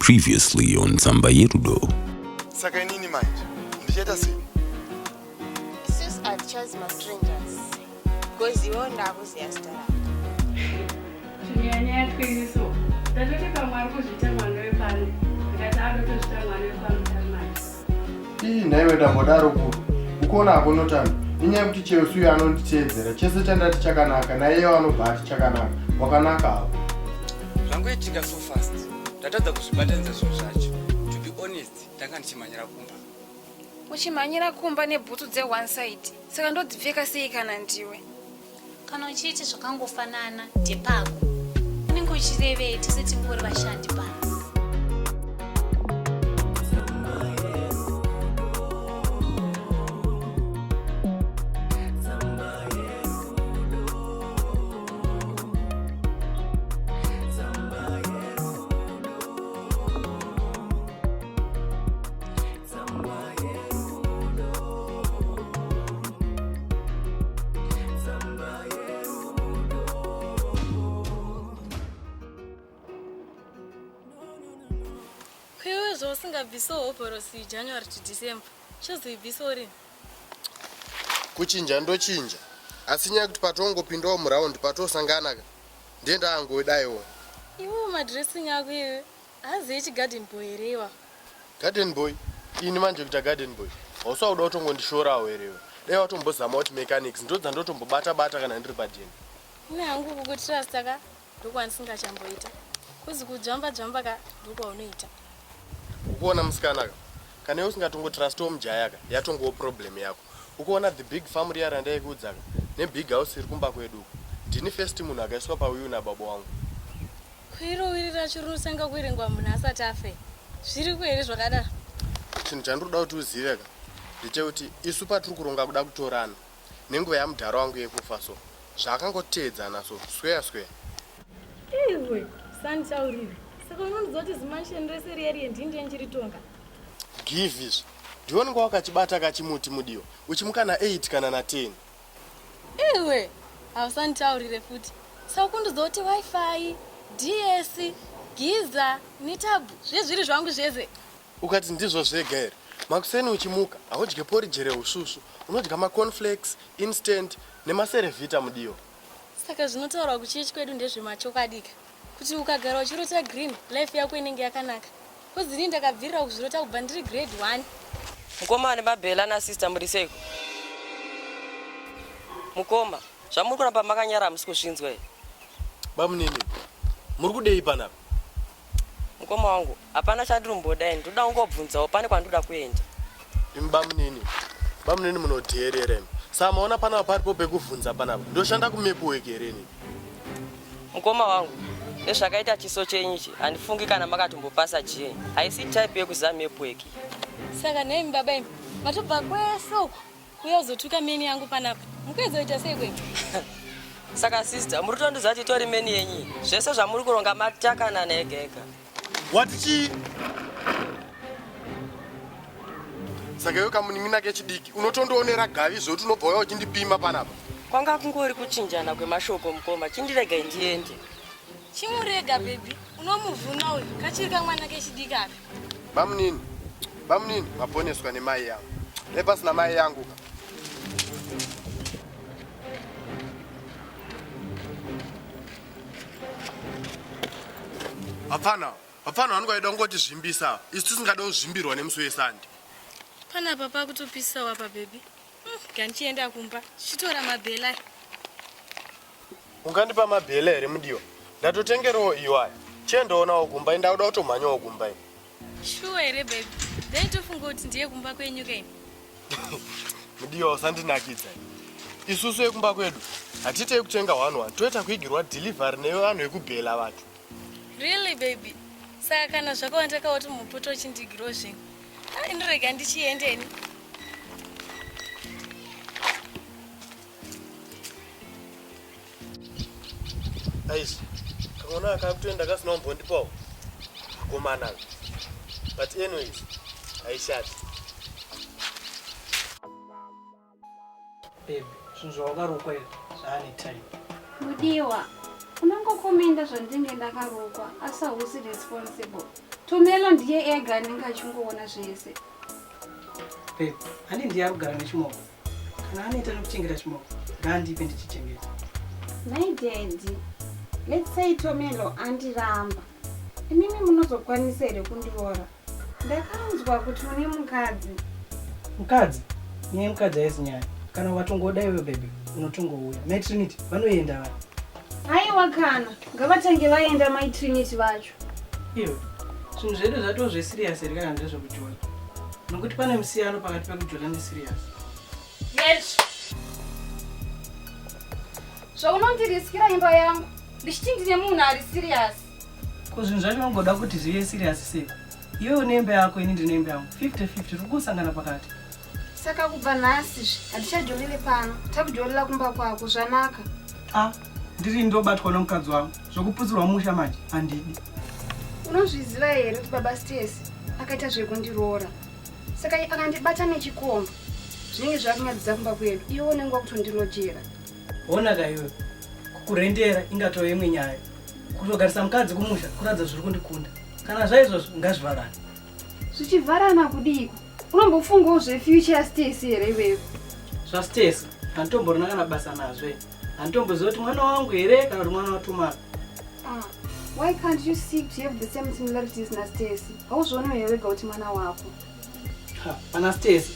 Previously on Tsamba Yerudo. Saka nini manje? Ndicheta si? Sis chose my strangers. Because you won't have us yesterday. Chinyanya kwiso. Tatoteka mwari kuzvitema nevepano. Ndikati adotozvitema nevepano. Naiwe ndambodaro ku. Ukoona akonotana. Inyaya kuti chero suyo anonditeedzera. Chese chandati chakanaka naye anobva ati chakanaka. Wakanaka hapo. Zvangoitika so fast. Ndatadza kuzvibatanidza zvinhu zvacho. To be honest, ndanga ndichimhanyira kumba. Uchimhanyira kumba nebhutsu dze one side. Saka ndodzipfeka sei kana ndiwe? Kana uchiti zvakangofanana ndepako. Unenge uchirevei tese tingori vashandi pano. Usingabviso oporosi January to December. Chozibviso rini? Kuchinja ndochinja. Asi nyaya kuti patongopindawo muraundi patosangana ndenda angodaiwo. Iwo madressing yako iwe. Hazi ichi garden boy rewa. Garden boy? Ini manje kuita garden boy. Usauda utongondishorawo erewa. Dai watombozama kuti mechanics ndodza ndotombobata kana ndiri padeni. Ine hangu kukutrust ka ndokwandisingachamboita. Kuzi kujamba ka ndokwaunoita. Ukuona musikanaka kana usingatongotrastiwo mujayaka yatongowo problem yako. Ukuona the big family yaranda ikudzaka nebig house iri kumba kwedu. Ndini first munhu akaiswa pauyu nababa wangu. Kuirowirira chirusenga kuirengwa munhu asati afe. Zviri kuhere zvakadaro. Chinhu chandinoda kuti uzive ndechekuti isu patiri kuronga kuda kutorana nenguva yamudhara wangu yekufa so zvakangoteedzana so sweya. Iwe sanitaurire. Saka unonzwa kuti zimasheni rese rieri ndinde nchiritonga. Give izvo. Ndionanga wakachibata kachimuti mudiwa. Uchimuka na 8 kana na 10. Iwe hausanitaurire futi. Saka kundoziva kuti wifi, DS, giza, netabu zvezviri zvangu zvese. Ukati ndizvo zvega here. Makuseni uchimuka haudye porridge reususu. Unodya macornflakes, instant nemaserevita mudiwa. Saka zvinotaurwa kuchechi kwedu ndezvemachokadika. Kuti ukagara uchirota green, life yako inenge yakanaka. Kuzini ndakabvirira kuzvirota kubva ndiri grade 1. Mukoma nebabhela na sister muri seko. Mukoma, zvamuri kuramba makanyara musi kuzvinzwa here. Bamunini, muri kudei panapa? Mukoma wangu, hapana chandiri mbodai, ndoda kungobvunzawo pane kwandoda kuenda. Imi bamunini munodheerera imi. Saka maona panapa paripo pekubvunza panapa. Ndoshanda kumepu weki here ini. Mukoma wangu, nezvakaita chiso chenyichi handifungi kana makatombopasa jeni. Haisi type yekuziva mepu weki. Saka nemi baba imi, matobva kwese uko kuya uzotuka meni yangu panapa. Mukuedzoita sei kwenyu? Saka sister, muri kutondiudza kuti tori meni yenyu. Zvese zvamuri kuronga matakanana ega ega. Watichi? Saka iwe kamunin'ina kechidiki unotondoonera gavi zvoti unobva uya uchindipima panapa. Kwanga kungori kuchinjana kwemashoko mukoma, chindirega ndiende. Chimurega baby, unomuvhuna uyu kachiri kamwana kechidiki aka. Bamunini, maponeswa nemai yangu. Nepasina mai yangu ka. Hapana vanongoida kungoti zvimbisa. Isu tisingada kuzvimbirwa nemusi wesandi. Panapa pakutopisawo apa baby. Ganchienda kumba, chitora mabhela. Ungandipa mabhela here mudiwa? Ndatotengerawo iwaya. Chendoonawo kumba ndauda kutomhanyawo kumba ini. Sure here baby. Then tofunga kuti ndiye kumba kwenyu keni. Mudiwa usandinakidza. Isusu ekumba kwedu hatitei kutenga 1-1. Toita kuigirwa delivery nevanhu vekubhela vatu. Really baby? Saka kana zvakawandakawo kuti mupoto uchindigiro zvinhu. Ndirega ndichiendeni. Aisi, kamona akakutoenda kasina kumbondipawo. Akomana. But anyways, aishati. Babe, zvinhu zvawakarukwa izvi zvaane time. Mudiwa, unangokomenda zvandinge ndakarokwa asi hausi responsible. Tomelo ndiye ega anenge achingoona zvese. Babe, ani ndiye kugara nechimoko. Kana anoita nekuchengeta chimoko, ngaandipe ndichichengeta. My daddy, let's say Tomelo andiramba. Imimi munozokwanisa here kundiora? Ndakanzwa kuti une mukadzi. Mukadzi? Nyaya mukadzi haisi nyaya. Kana watongoda iwe baby, unotongouya. My Trinity, vanoenda vani? Haiwa kana, ngavatange vaenda My Trinity vacho. Iwe, zvinhu zvedu zvatoo zvesirious here kana ndezvekujola. Nokuti pane musiyano pakati pekujola nesirious. Yes. Zvaunondiriskira imba yangu, ndichiti ndine munhu ari serious. Ko zvinhu zvacho unongoda kuti zvive serious sei? Iwe une imba yako, ini ndine imba yangu. 50-50, tiri kusangana pakati. Saka kubva nhasi hatichajolere pano, takujorera kumba kwako, zvanaka. Ndiri ndobatwa nomukadzi wangu. Zvokuputsirwa musha manje, handidi. Unozviziva here kuti baba Stacy akaita zvekundiroora. Saka akandibata nechikombo. Zvinenge zvakunyadzisa kumba kwedu, iwe unenge wakutondilojera. Onaka iwe, kukurendera ingatova imwe nyaya. Kutogarisa mukadzi kumusha kuratidza zviri kundikunda. Kana zvaizvozvo ngazvivharane. Zvichivharana kudiko? Unombofungawo zvefuture yaStacy here iwewe? ZvaStacy handitomborina kana basa nazvo. Handitomboziva kuti mwana wangu here kana kuti mwana waTomalo. Why can't you seek to have the same similarities naStacy? Hauzviona here wega kuti mwana wako. Pana Stacy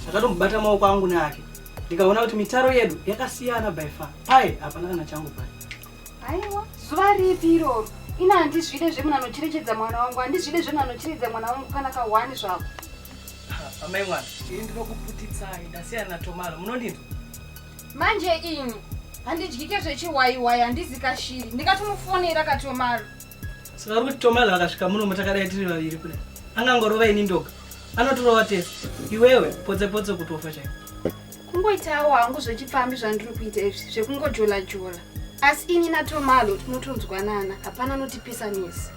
akatomubata maoko angu neake. Ndikaona kuti mitaro yedu yakasiyana by far. Hapana kana changu pai. Aiwa, zuva ripi iroro? Ina handizvide zvemunhu anocherechedza mwana wangu, handizvide zvemunhu anocherechedza mwana wangu kana kahwani zvako. Amai mwana, ini ndinokuputitsai ndasiyana naTomalo. Munondinzwa? Manje ini handidyike zvechiwaiwai, handizi kashiri. Ndikatomufonera kaTomalo. Saka kuti Tomalo akasvika muno mutakadai tiri vaviri kudai. Angangorova ini ndoga. Anotorova tese. Iwewe potse kutofa chaiko. Kungoitawo hangu zvechipfambi zvandiri kuita izvi, zvekungojola-jola. Asi ini naTomalo tinotonzwanana, hapana notipisanisa.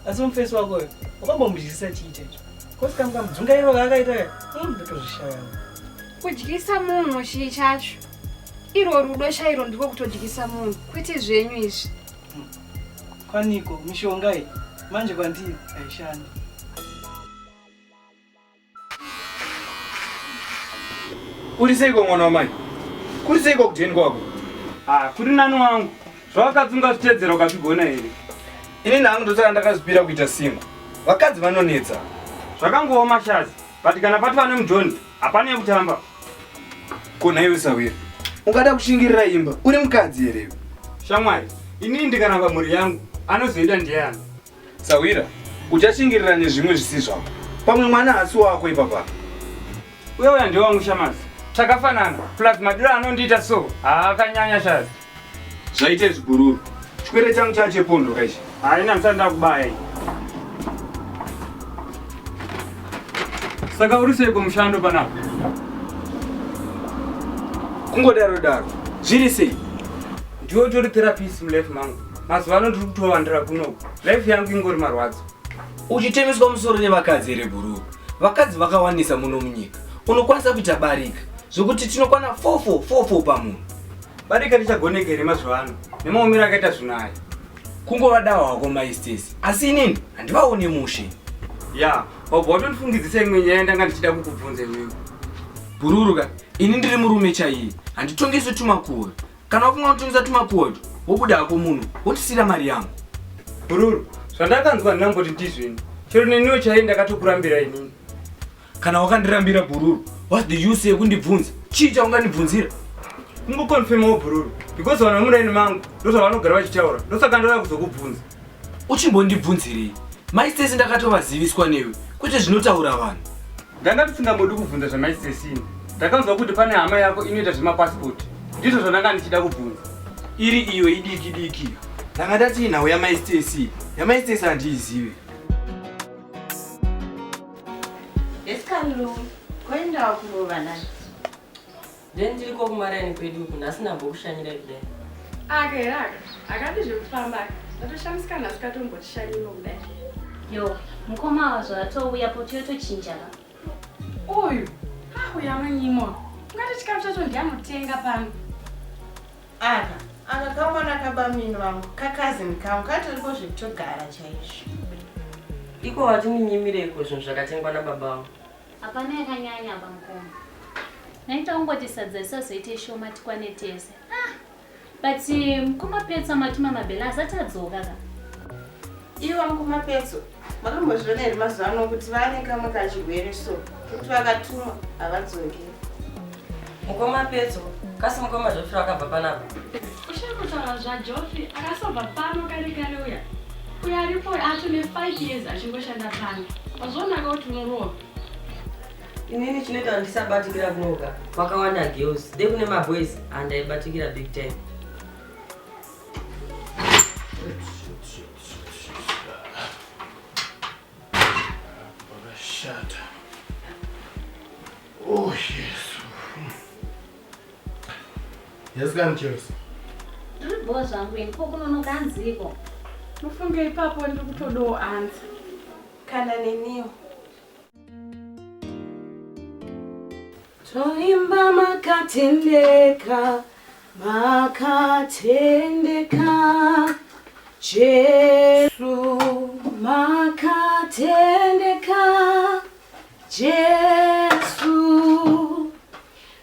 Asi mufesi wakoyo, wakambomuzvisa chiita icho. Kosi kamukamudzungairo kaakaita ndotozvishaya. Kudyisa munhu chii chacho. Iro rudo chairo ndiko kutodyisa munhu, kwete zvenyu izvi. Kwaniko, mishonga iyi, manje kwandiri haishandi. Uri seiko mwana wamai? Kuri seiko kujeni kwako? Kuri nani wangu. Zvawakatsunga zvitedzera ukazvigona here? Ini nangu ndosaka ndakazvipira kuita singo. Vakadzi vanonetsa. Zvakangowa mashazi. But kana pati vane muJohn, hapana yekutamba. Kona iwe Sawira. Ungada kushingirira imba. Uri mukadzi here iwe? Shamwari, ini ndikaramba mhuri yangu, anozoenda ndiyani? Sawira, uchashingirira nezvimwe zvisi zvako. Pamwe mwana hasi wako ipapa. Wewe ndiye wangu Shamazi. Takafanana. Plus madira anondiita so. Akanyanya shazi. Zvaite zvibururu. Chikwere changu chachepondo kaishi. Haina msanda kubaya hii. Saka uri seiko mushando panapo? Kungodaro. Zviri sei? Ndiwo tori therapist mulife mangu. Mazuva ano ndiri kutowandira kunoku. Life yangu ingori marwadzo. Uchitemiswa musoro nevakadzi here bhururu. Vakadzi vakawanisa muno munyika. Unokwanisa kuita barika. Zvokuti tinokwana 4 pamunhu. Barika richagoneka here mazuva ano. Nemaumiro akaita zvunaya. Kungovadawa wako maStacy. Asi inini handivaone mushe. Ya, wabva watondifungidzisa imwe nyaya ndanga ndichida kukubvunza iwewe. Bhururuka, ini ndiri murume chaiye. Handitongesi tumakuhwe. Kana wafunga kutongesa tumakuhwe, wobuda hako munhu, wotisira mari yangu. Bhururu, zvandakanzwa ndinamboti ndizvini. Chero neniwo chaiye ndakatokurambira inini. Kana wakandirambira bhururu, what's the use yekundibvunza? Chii chaungandibvunzira? Kungokonfirmawo bhururu, because vana muraini mangu ndozvavanogara vachitaura, ndosaka ndoda kuzokubvunza. Uchimbondibvunzirei? maStacy ndakatovaziviswa newe, kwete zvinotaura vanhu. Ndanga ndisingambodi kubvunza zvamaStacy. Ndakanzwa kuti pane hama yako inoita zvemapasipoti. Ndizvo zvandanga ndichida kubvunza. Iri iwe idiki. Ndanga ndati inhau yamaStacy. YamaStacy handiizive. Esikalu, Kwenda kurova nani? ndiriko kumaraini kwedu uku, nhasi ndambokushanyira kudai. Akati zvekufamba ndatoshamisika nhasi katombotishanyiwo kudai. Yo, mukoma wazvo atouya potiyotochinjana. Uyu auya manyimo, ungati chikafu chacho ndiyamutenga pano. akakamwana kabamini vangu kakazini kangu katoriko zvekutogara chaizvo. Iko watininyimireiko zvinhu zvakatengwa nababa vangu? Hapana yakanyanya bamukoma. Naita ungoti sadza isazoite shoma tikwane tese. But mukoma petsa matuma mabhela asati adzoka ka. Ivo mukoma petso makambozviona here mazuva ano kuti vane kamwe kachigwere so kuti vakatumwa havadzoki. Mukoma petso kasi mukoma Joffrey akabva panapa. Uchakutaura zvaJoffrey akasobva pano kare kare uya. Uya aripo atone 5 years achingoshanda pano. Wazonaka kuti unorova. Inini chinoita ndisabatikira kunoka kwakawanda girls de kune maboys andaibatikira big time. Shut. Oh yes. Yes, can cheers. Ndiriboa zvangu inko kunonoka hanziko. Mufunge ipapo ndiri kutodawo anza. Kana neniwo. Toimba makatendeka, makatendeka, Jesu, makatendeka, Jesu,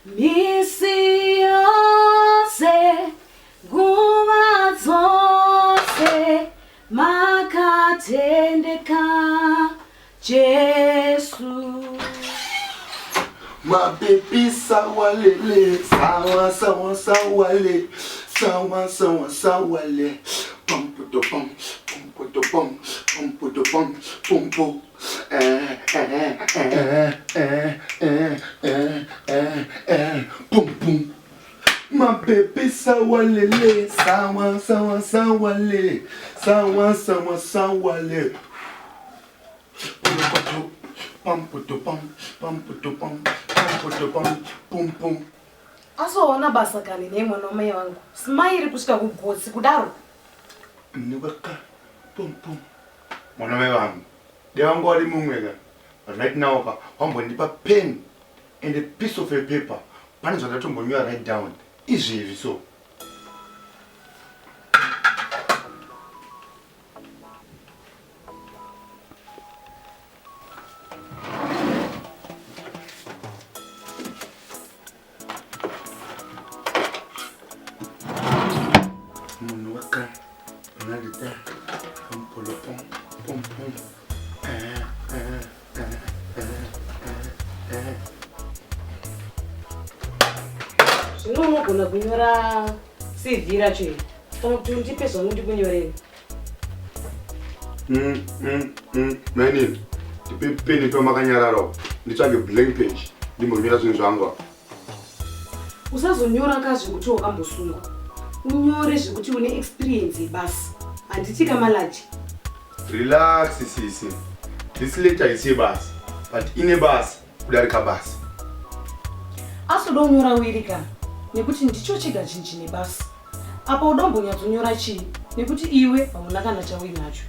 misi yose, nguva dzose, makatendeka, Jesu. My baby sawalele, sawa sawa sawale, sawa sawa sawale, pum puto pum, pum puto pum, pum puto pum, pum pum, pum pum. My baby sawalele, sawa sawa sawale, sawa sawa sawale, pum puto. Pum puto pum, pum puto pum, pum puto pum, pum pum. Asoona basa kani nemwana wamai vangu. Simairi kusvika kugotsi kudaro. Nibaka pum pum. Mwana wamai vangu. Devangu wali mumwega. But right now ka wambondipa pen and a piece of a paper. Pani zvandatombonyora write down. Izvi so. Unogona kunyora CV racho iri kana kuti undipe zvamundi kunyorera. Manini, ndipe peni pamakanyararawo nditsvage blank page ndimbonyora zvinhu zvangu. Usazonyora kazvekuti wakambosungwa. Unyore zvekuti une experience basi. Handiti kamalaji. Relax sisi. This letter is basi, but ine basi kudarika basi. Asoda unyora wirika. Nekuti ndicho chega chinji nebasi. Apa udombonyadzonyora chii? Nekuti iwe hamuna kana chawinacho.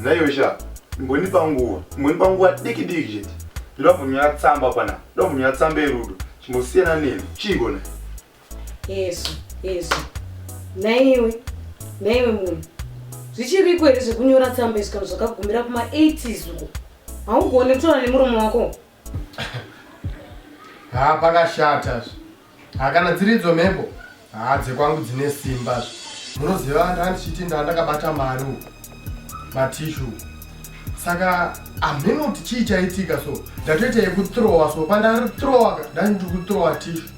Nayosha, mbonipa nguva diki diki chete. Ndombonyora tsamba pana. Ndombonyora tsamba yerudo. Chimbosiyana nini? Chigona. Yesu. Naiwe munhu. Zvichiriko here zvekunyora tsamba isika zvakagumira kuma 80s uko. Haugone kutora nemuromo wako. Pakashata. Kana dziridzo mhepo. Dzekwangu dzine simba. Munoziva handichiti ndandakabata mari. Matishu. Saka ameno kuti chii chaitika so. Ndatoita yekuthrowa so pandari throwa ndandi kuthrowa tishu.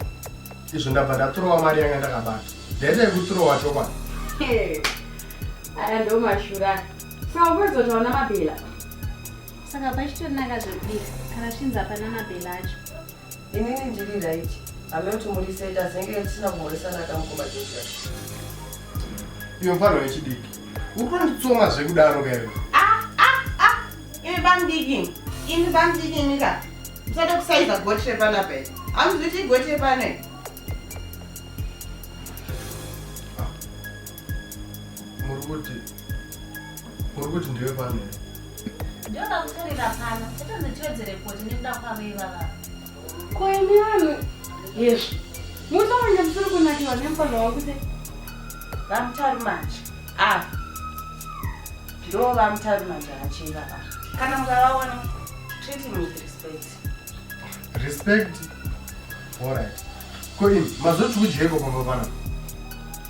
Izvo ndabva ndathrowa mari yanga ndakabata. Ndaita yekuthrowa chokwadi. Aya ndo mashura. Saka upedza kuti hauna mabhela. Saka pachitonaka zvekudika kana chinza pana mabhela acho. Inini ndiri right. Ame kuti muri seta zenge tisina kumhoresana kamukoma Joffrey. Iyo mfano wechidiki. Ukunditsoma zvekudaro kairo. Ini bandiki nika. Usada kusaiza gotre pana pe. Amuzviti gotre pane. Muri kuti ndiwe pane. Ndoda kutarira pana. Setonzitiwedzere kuti nekuda kwavei vava. Koyemiyanu. Yesu. mutoonge musiri kunakiwa nemufana wakuti vamutari manje apa ndo vamutari manje acheva apa kana mukavaona treat him with respect. Respect? Alright. Ko ini mazoti kudyeko pamba pana.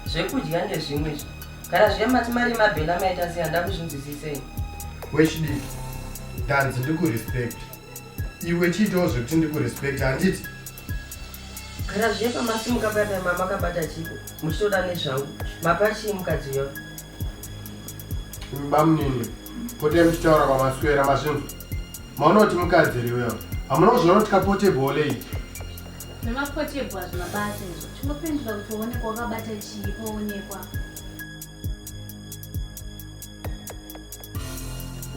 Zvekudya ndezvimwezvo. Kana zvemati mari mabhela maita sei handa kuzvinzwisisei. Wechidiki. Danzi ndikurespect. Iwe chiitawo zvekuti ndikurespect handiti. Kana zvepa masi mukabata mamakabata chipo. Muchitoda nezvangu. Mapachi mukadziwa. Bamunini. Pote muchitaura pamaswera mazvinhu. Maona kuti mukadzi riwewo. Hamuna kuzviona kuti kapotebho lei. Nemapotebho hazvina basa izvo. Chinopindura kuti uonekwa wakabata chii paonekwa.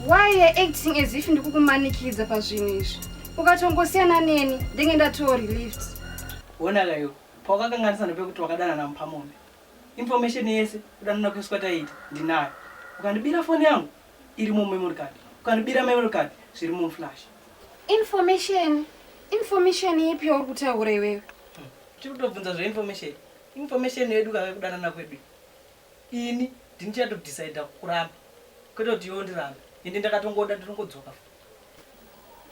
why you're acting as if ndikukumanikidza pazvinhu izvi ukatongosiyana neni ndenge ndatori lift ona kayo pawakakanganisa nepekuti wakadana namupamombe information yese kudanana kuiswa taita ndinayo ukandibira foni yangu iri mumemory card ukandibira memory card zviri muflash. Information ipi yauri kutaura iwewe? Tiri kutobvunza zve information yedu kakakudanana kwedu ini ndinichadodecida kuramba kwete kuti iwo ndirambe indi ndakatongoda nditongodzoka.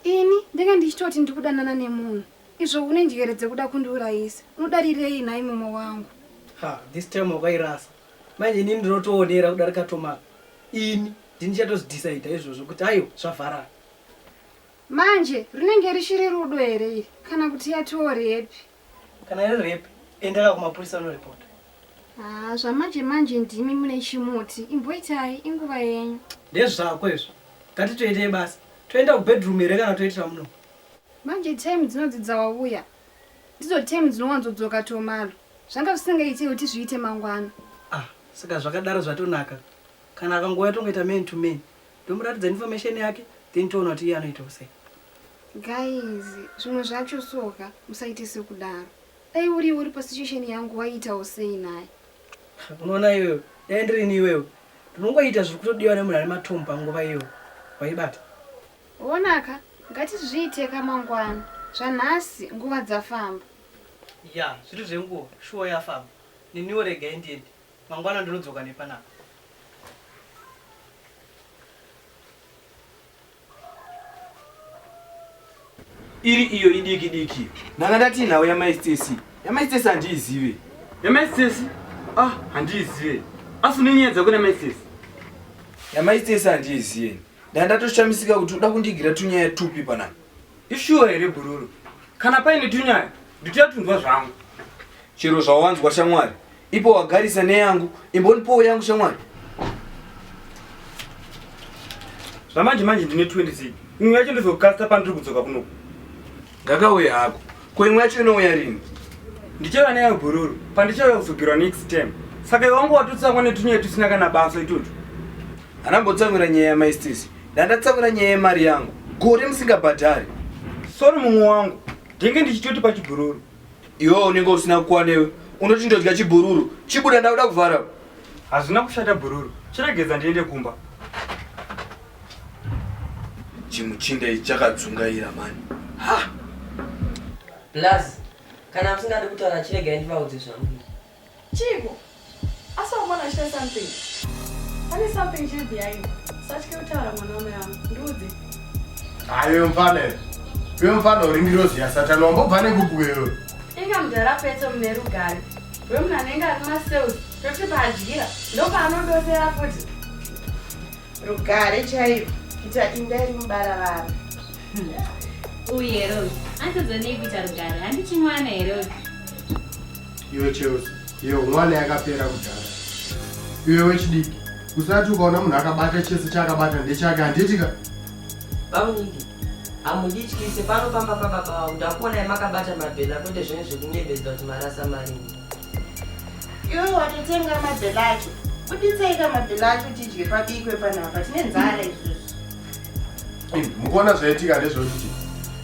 Ini ndenge ndichitoti ndikudanana nemunhu izvo une njere dzekuda kundiurayisa unodarirei nhai mumo wangu? This time wakairasa manje inini ndinotoonera kudarika tomaka ini ndinichatozidecida izvozvo kuti aiwa zvavharana manje rinenge richiri rudo here iri kana kuti yatoo repi? Kana iri repi endaka kumapurisa unoripota. Zvamanje ndimi mune chimuti imboitai inguva yenyu. Ndezvako izvo ngatitoitei basa toenda kubedroom here kana toitira muno. Manje time dzinodzidza wauya ndidzo time dzinowanzodzoka tomalo zvanga zvisingaitei kuti zviite mangwana. Saka zvakadaro zvatonaka kana akangouya tongoita man to man ndomuratidza information yake then toona kuti iye anoita sei. Guys, zvimwe zvacho soka musaite sekudaro. Dai uri pasituation yangu waitawo sei naye? Unoona iwewe dai ndirini iwewe ndinongoita zviri kutodiwa nemunhu ane matombo panguva iyeyo waibata. Onaka ngatizviite kamangwana zvanhasi nguva dzafamba. Ya zviri zvenguva shuwa yafamba neniwo regai ndiende mangwana ndinodzoka nepanapa. Iri iyo idiki nanga ndati nawo yamaistesi handiizive. Yamaistesi? Handiizive. Asi unenyedza kuna maistesi? Yamaistesi handiizive. Ndandatoshamisa kuti uda kundigira tunyaya tupi panapa. Ishuwa here Bhururu. Kana paine tunyaya nditotunzwa zvangu. Chero zvawanzwa shamwari. Ipo wagarisa neyangu imbonipowo yangu shamwari. Zvamanje ndine 26. Imwe yacho ndizokasta pandiri kudzoka kunoku. Ngakauya hako. Ko imwe yacho inouya rini? Ndichauya neyayo Bhururu pandichauya kuzogirwa next term. Saka iwe wangu watotsamwa netunyaya tusina kana basa itutu. Anambotsamwira nyaya yamaistesi. Ndandatsamwira nyaya yemari yangu. Gore musingabhadhari. Sori mumwe wangu. Ndenge ndichitoti pachiBhururu. Iwewe unenge usina kuwanewe. Unoti ndodya chiBhururu. Chibuda ndauda kuvhara. Hazvina kushata Bhururu. Chiregedza ndiende kumba. Chimuchinda ichi chakadzungaira mani. Plus, kana musingadi kutaura chiregai ndivaudze zvangu. Chico, asi wamona chita something. Pane something chiri behind. Satya kutaura mwana wame yangu. Ndiudze. Iwe mfana uringiroziya Satani wambobva nekupuweyo. Inga mudhara petso mune rugare. Rwe munhu anenge ari masales pekuti padyira ndopaanodosera futi. Rugare chaivo kuita inda iri mubaravara. Uye Rose, antozonei kuita rugare handiti mwana here? Iwe Chelsea, iwe mwana yakapera kudhara. Iwe wechidiki, usati ukaona munhu akabata chese chaakabata ndechake handitika. Bamunyiki, hamundityise pano pamba pababa vangu ndakuonai makabata mabhela kwete zvine zvekunyembedzwa kuti marasa marini. Iwe watotenga mabhela acho. Kuditsaika mabhela acho tidye pabikwe panapa tine nzara izvozvo. Mukuona zvaitika ndezvokuti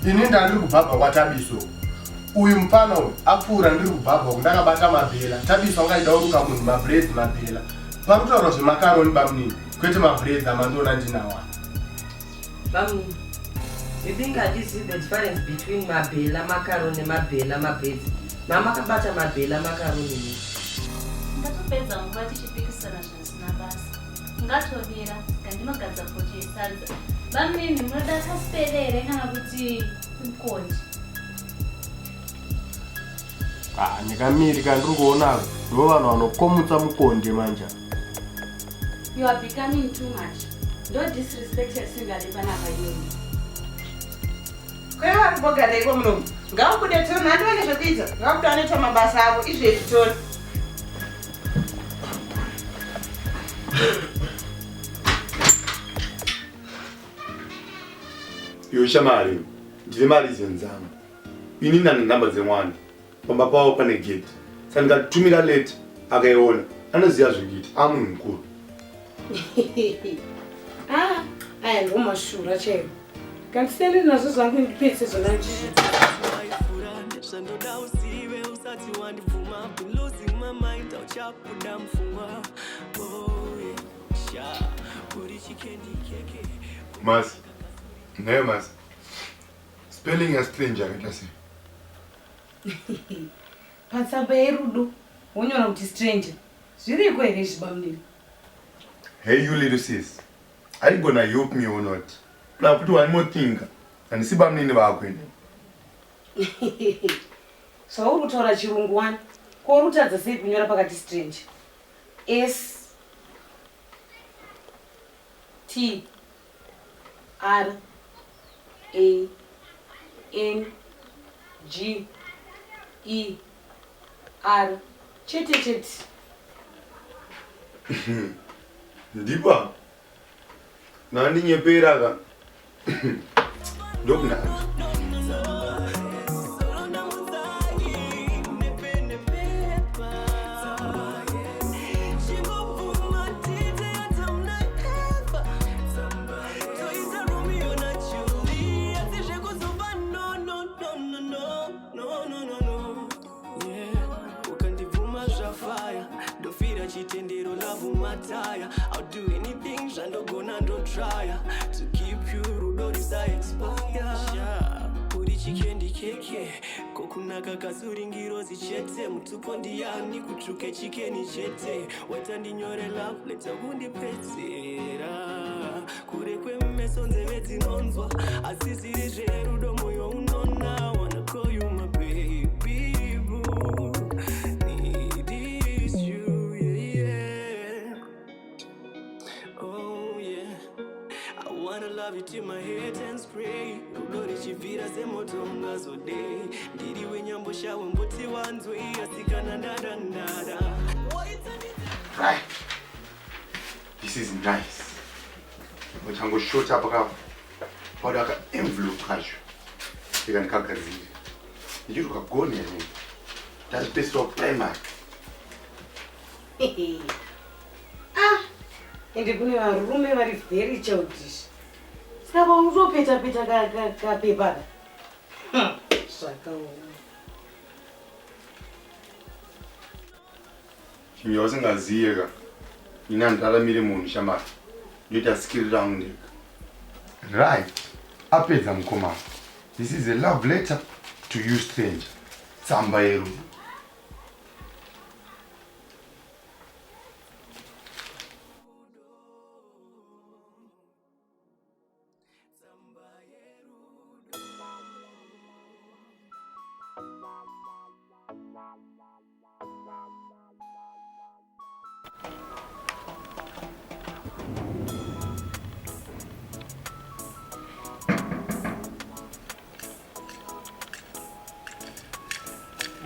ini ndandiri kubhabha kwaTabiso. Uyu mufana uyu apfuura ndiri kubhabha kundakabata mabhela. Tabiso angaida uruka munhu mabraids mabhela. Parikutaura zvemakaroni bamunini kwete mabraids amandiona ndinawa. Bamunyiki, you think I see the difference between mabhela, macaroni, mabhela, mabraids? mamakabata mabhela makaroni ngatopedza nguva tichipikisana zvisina basa. Ngatovira ngandinogadza poto yesadza. Vamini munoda kasipele here kana kuti mukonje? Ndikamiri kandiri kuona ndo vanhu vanokomutsa mukonje manja. You are becoming too much. Don't disrespect your singer panapa yoni. Kwevari kubogareiko munomu ngavakudetsera nhandi vane zvekuita ngavakuti vanoita mabasa avo izvezvi toni. Yosha mari, ndine mari zenzangu. Ini nane namba zemwana. Pamba pawo pane gate. Sandikatumira late akaiona. Anoziya zvekuita amunhu mukuru. Aya ngomashura chaiwo. Kandisiyane nazvo zvangu ndipedze zvona ndichiti. Mas, nayo mas. Spelling ya stranger akaita sei? Patsamba yerudo wonyora kuti stranger. Zviriko here zvibamunini? Hey, you little sis. Are you gonna help me or not? Now put one more thing. And see bamunini vako ine. Zvauri kutaura chirungu wani. Ko rutadza sei kunyora pakati stranger? S T R A N G E R chete. Ndipa. Nani nyepera ka. Dokna. I'll do anything, Shando gonna don't try to keep you Rudori I expire. Puri chikendi keke, kokunaka kazuri ngirozi chete, mutupo ndiyani kuchuke chikeni chete, watandi nyore love, leta gundi petera, kure kwe meso nzeve zinonzwa, asiziri jerudo moyo unona, wanna call you my baby boo. Love it in my head and spray. Udori chivira semotonga so day. Ndiri wenyambo shawe mbuti wanzwe asikana ndada. Right. This is nice. But I'm going to short up a powder envelope cash. You can cut it. You look a gold near me. That's best of Primark. And the room very very childish. Saka uzopeta ka paper. Saka. Chimwe wasingaziye inandaramire munhu shamari. Ndoita skill round. Right. Apedza mukoma. This is a love letter to you stranger. Tsamba yeru.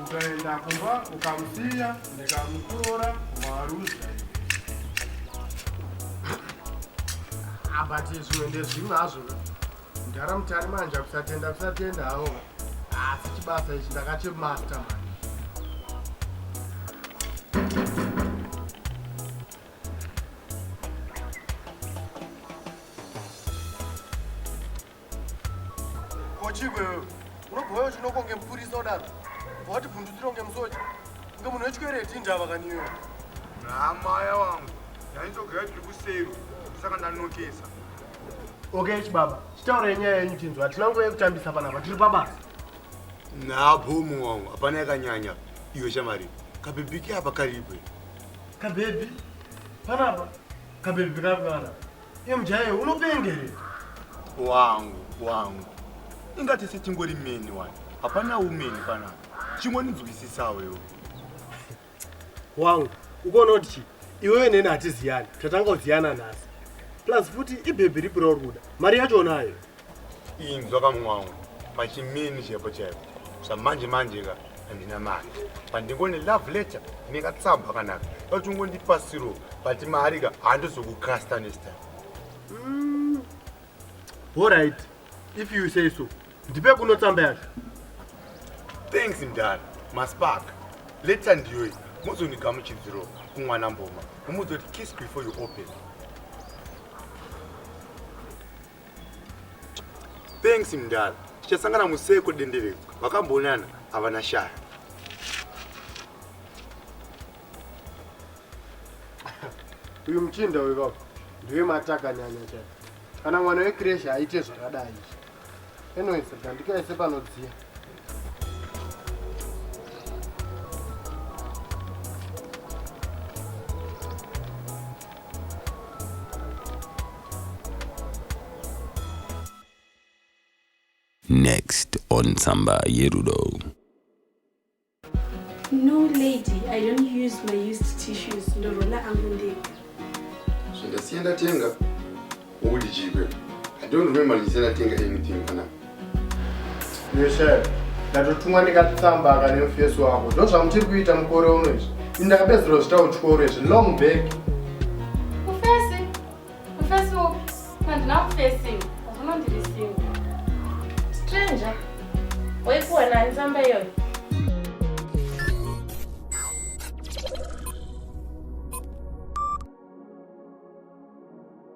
Ukaenda kumba ukamsiya ndikamutora waruza abati zvimwe ndezvimwe hazvo ndaramutari manje kusatenda hawo asi chibasa ichi ndakachemaster man. Kochigwe unobvayo chinokonge mupurisa udaro wati bvundutsiro ngemusocha kunge munhu wechikwereti njava kaniyo Namaya wangu. Ndainzogara tiri kusero. Saka ndanokesa. Okay chibaba, chitaura nyaya yenyu tinzwa. Hatina nguva yekutambisa panapa, tiri pabasa. Nabomu wangu hapana yakanyanya iyo shamari. Kabebi ke hapa karibu. Kabebi? Panapa? Kabebi kana? Iyo mjaye unopengere. Wangu. Ingati setingori meni wani. Hapana umeni panapa. Chimwe nzukisisawe yo. Wangu, ukona kuti iwewe nene hatiziyani, tatanga kuziyana nasi. Plus futi ibhebhi ripiro ruda. Mari yacho nayo. Inzwa kamwangu. Pachimeni chepo chepo. Samanje ka andina mali. Pandingone love letter ndingatsamba kanaka. Pachungondipasiro pati mari ka handizokukasta next time. All right. If you say so. Ndipe kunotsamba yacho. Thanks mdala. Maspark. Letter ndiyo. Muzonigamuchidziro kumwana mboma. Umuzoti kiss before you open. Thanks mdala. Tichasangana museko denderedzo. Vakambonana havana shaya. Uyu mchinda wekako ndiwe mataka nyanya chake. Kana mwana wekresha aite zvakadai. Anyways, ndikaise panodziya. Next on Samba Yerudo. No lady, I don't use my used tissues. Ndorola angunde. Ndasienda tenga uli jibe. I don't remember ndisienda tenga anything kana. Yeshe. Ndatotumwa ndikatsamba kana mfeso wako. Ndozva muchiri kuita mukore uno izvi. Ndakapedzera zvita uchikoro izvi long back. Ufesi mandina ufesi. Ufuna ndiri single. Stranger. Waikuwa nani samba yoyo?